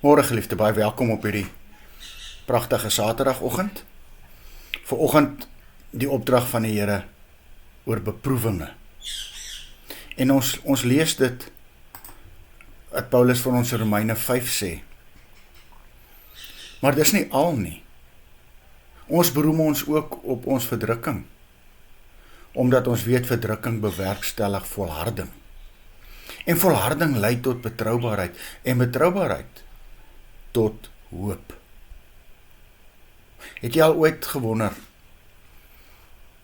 Môre geliefde, baie welkom op hierdie pragtige Saterdagoggend. Vanoggend die opdrag van die Here oor beproewinge. En ons lees dit wat Paulus vir ons in Romeine 5 sê. Maar dis nie al nie. Ons beroem ons ook op ons verdrukking, omdat ons weet verdrukking bewerkstellig volharding. En volharding lei tot betroubaarheid, en betroubaarheid tot hoop. Het jy al ooit gewonder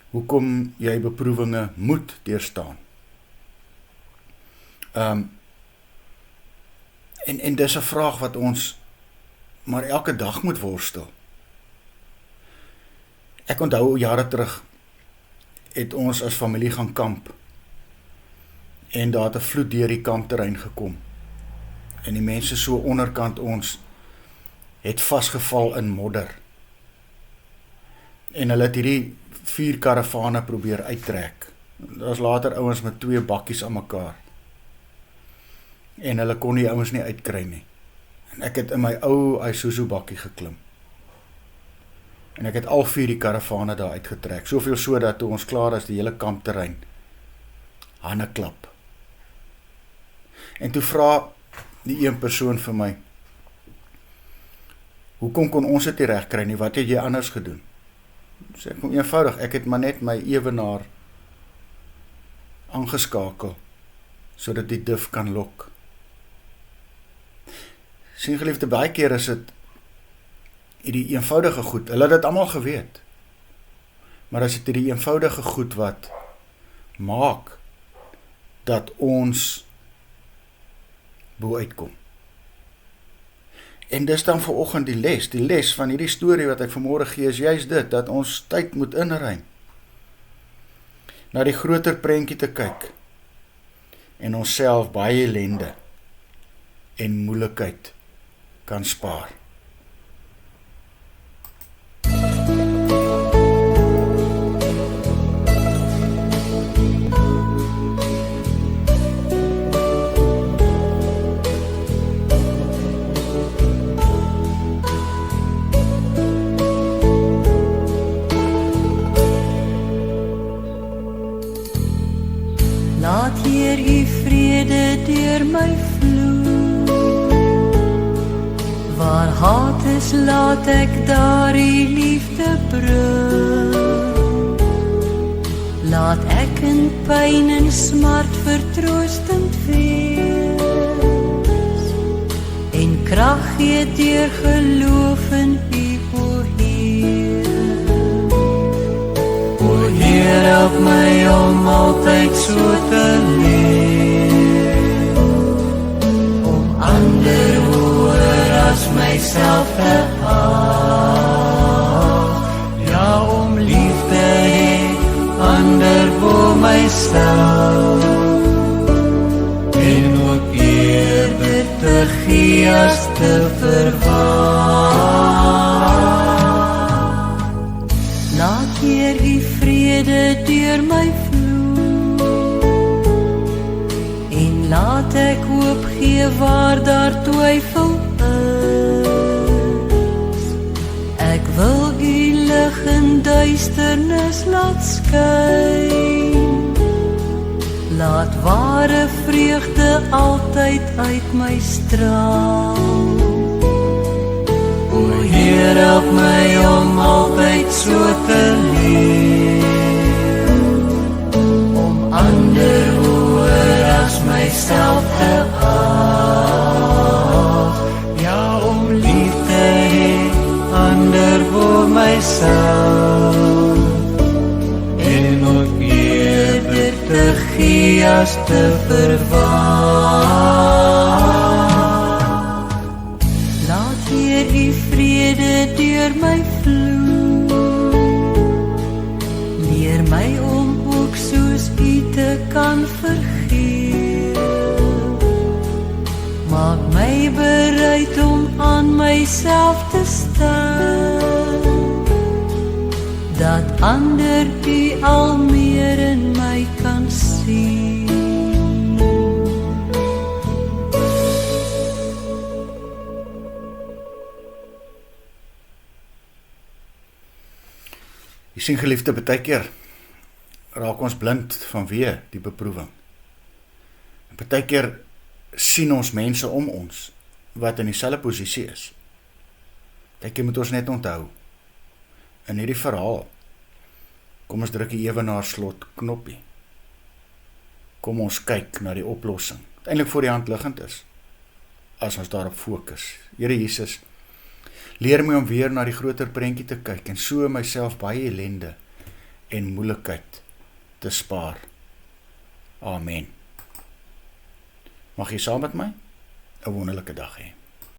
hoekom jy beproewinge moet deurstaan? En dis 'n vraag wat ons maar elke dag moet worstel. Ek onthou jare terug het ons as familie gaan kamp en daar het 'n vloed deur die kampterrein gekom en die mense so onderkant ons het vasgeval in modder en hulle het hierdie 4 karavane probeer uittrek. Daar was later ouens met 2 bakkies aan mekaar en hulle kon die ouens nie uitkry nie. En ek het in my ou Isuzu bakkie geklim en ek het al 4 die karavane daar uitgetrek, soveel so dat toe ons klaar is, die hele kampterrein hande klap. En toe vra die een persoon vir my, hoekom kon ons dit nie reg kry nie, wat het jy anders gedoen? Sê ek, eenvoudig, ek het maar net my ewenaar aangeskakel, sodat die duf kan lok. Sien geliefde, baie keer is dit hierdie eenvoudige goed, hulle het dit almal geweet, maar is dit hierdie eenvoudige goed wat maak dat ons bo uitkom. En dis dan vanoggend die les van hierdie storie wat ek vanmôre gee, is juist dit, dat ons tyd moet inruim, na die groter prentjie te kyk, en onsself baie ellende en moeilikheid kan spaar. Laat Heer U vrede deur my vloei. Waar haat is, laat ek daar U liefde bring. Laat ek in pyn en smart vertroostend wees en krag gee deur geloof in U, o Heer. Heer, help my om altyd so te leef, om ander hoër as myself te ag, ja, om liefde hê, ander bo myself, en ook eerder te gee as te verwag. Laat Heer U vrede deur my vloei, en laat ek hoop gee waar daar twyfel is. Ek wil U lig in duisternis laat skyn, laat ware vreugde altyd uit my straal. O Heer, help my om altyd so te leef, om ander hoër as myself te ag, ja, om liefde hê, ander bo myself, en ook eerder te gee as te verwag. Laat Heer U vrede deur my vloei, leer my om ook soos U te kan vergeef, maak my bereid om aan myself te staan, dat ander U al meer in my kan sien. Jy sien geliefde, baie keer raak ons blind vanweë die beproewing. En baie keer sien ons mense om ons wat in dieselfde posisie is. Baie keer moet ons net onthou, in hierdie verhaal, kom ons druk die ewenaar slot knoppie. Kom ons kyk na die oplossing, wat eintlik voor die hand liggend is, as ons daarop fokus. Here Jesus, leer my om weer na die groter prentjie te kyk, en so myself baie ellende en moeilikheid te spaar. Amen. Mag jy saam met my 'n wonderlike dag hê.